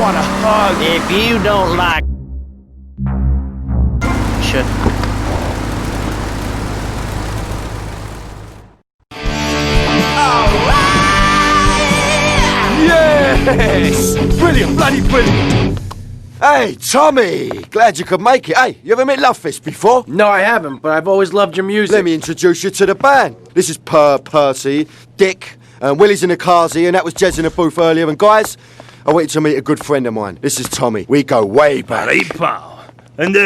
want a hug. If you don't like... Shit. Yes! Brilliant, bloody brilliant! Hey, Tommy! Glad you could make it. Hey, you ever met Love Fist before? No, I haven't, but I've always loved your music. Let me introduce you to the band. This is Percy, Dick, and Willie's in the carsy, and that was Jez in the booth earlier. And guys, I want you to meet a good friend of mine. This is Tommy. We go way back. Hey, pal. And,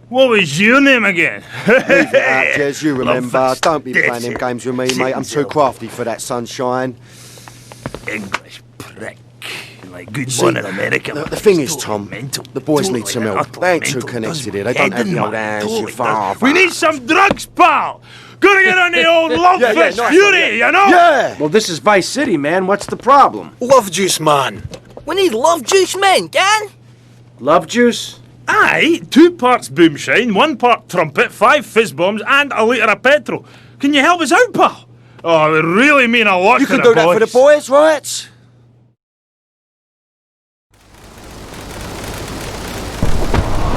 what was your name again? Leave it out, Jez, you remember. Fist. Don't be playing them games with me, mate. I'm too crafty for that, sunshine. English prick. Like good See, one in America. The thing is, Tom, the boys need some help. They ain't too connected here. They don't have the old hands, your father. We need some drugs, pal! Gotta get on the old Love Fist nice Fury, you know? Yeah! Well, this is Vice City, man. What's the problem? Love juice, man. We need love juice men, gang. Love juice? Aye, 2 parts boomshine, 1 part trumpet, 5 fizz bombs, and a litre of petrol. Can you help us out, pal? Oh, it would really mean a lot You to can the do that for the boys, right?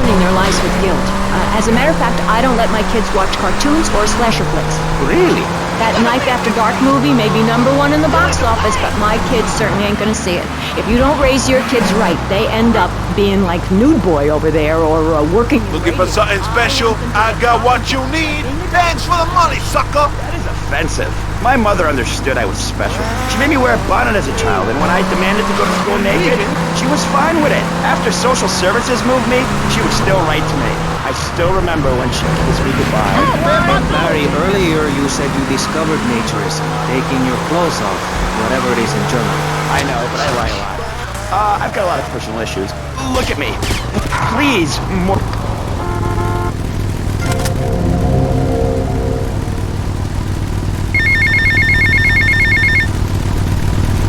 Ruining their lives with guilt. As a matter of fact, I don't let my kids watch cartoons or slasher flicks. Really? That Knife After Dark movie may be #1 in the box office, but my kids certainly ain't gonna see it. If you don't raise your kids right, they end up being like Nude Boy over there or working... Looking for something special? I got what you need. Thanks for the money, sucker. That is offensive. My mother understood I was special. She made me wear a bonnet as a child, and when I demanded to go to school naked, she was fine with it. After social services moved me, she was still right to me. I still remember when she kissed me goodbye. Barry, earlier you said you discovered naturism, taking your clothes off, whatever it is in German. I know, but I lie a lot. I've got a lot of personal issues. Look at me. Please, more...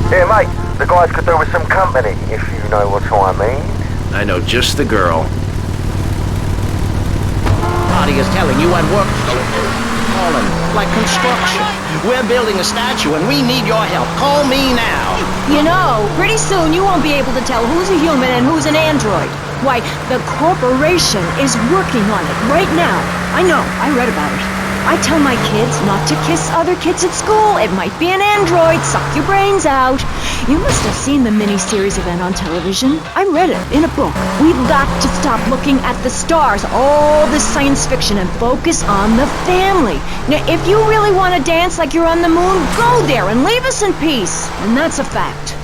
Here, mate, the guys could do with some company, if you know what I mean. I know just the girl. Marty is telling you what work falling like construction. We're building a statue and we need your help. Call me now. You know, pretty soon you won't be able to tell who's a human and who's an android. Why, the corporation is working on it right now. I know, I read about it. I tell my kids not to kiss other kids at school. It might be an android, suck your brains out. You must have seen the mini-series event on television. I read it in a book. We've got to stop looking at the stars, all this science fiction, and focus on the family. Now, if you really want to dance like you're on the moon, go there and leave us in peace. And that's a fact.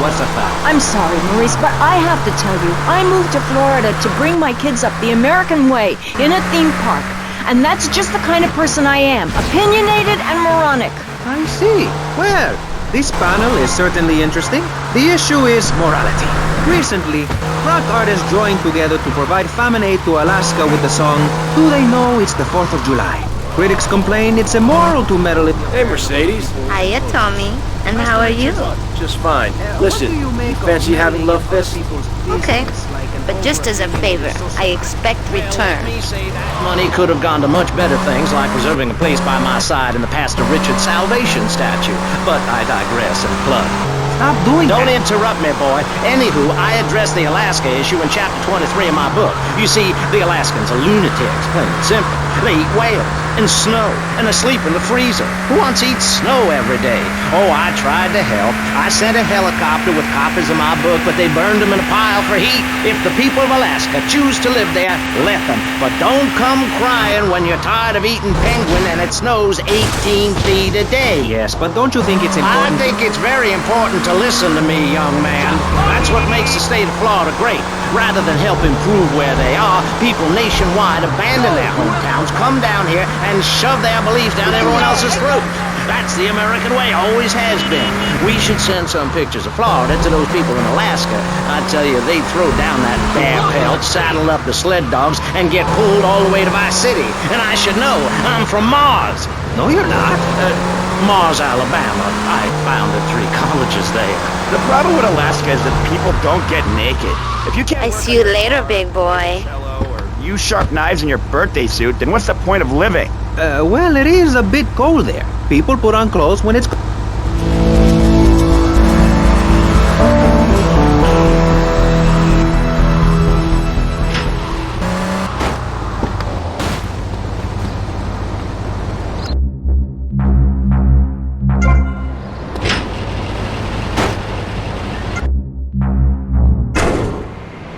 What's a fact? I'm sorry, Maurice, but I have to tell you, I moved to Florida to bring my kids up the American way in a theme park. And that's just the kind of person I am, opinionated and moronic. I see. Well, this panel is certainly interesting. The issue is morality. Recently, rock artists joined together to provide famine aid to Alaska with the song, Do They Know It's the 4th of July? Critics complain it's immoral to meddle in... Hey, Mercedes. Hiya, Tommy. And how are you? Just fine. Listen, fancy having Love Fist? Okay. But just as a favor, I expect return. Money could have gone to much better things, like reserving a place by my side in the Pastor Richard Salvation statue. But I digress and plug. Stop doing Don't that. interrupt me, boy. Anywho, I address the Alaska issue in chapter 23 of my book. You see, the Alaskans are lunatics, plain and simple. They eat whales and snow and are asleep in the freezer. Who wants to eat snow every day? Oh, I tried to help. I sent a helicopter with copies of my book, but they burned them in a pile for heat. If the people of Alaska choose to live there, let them. But don't come crying when you're tired of eating penguin and it snows 18 feet a day. Yes, but don't you think it's I important... think it's very important to listen to me, young man. That's what makes the state of Florida great. Rather than help improve where they are, people nationwide abandon their hometowns, come down here, and shove their beliefs down everyone else's throat. That's the American way, always has been. We should send some pictures of Florida to those people in Alaska. I tell you, they'd throw down that bear pelt, saddle up the sled dogs, and get pulled all the way to Vice City. And I should know, I'm from Mars. No, you're not. Mars, Alabama. I founded 3 colleges there. The problem with Alaska is that people don't get naked. If you can't... I see you later, big boy. Use sharp knives in your birthday suit, then what's the point of living? Well, it is a bit cold there. People put on clothes when it's...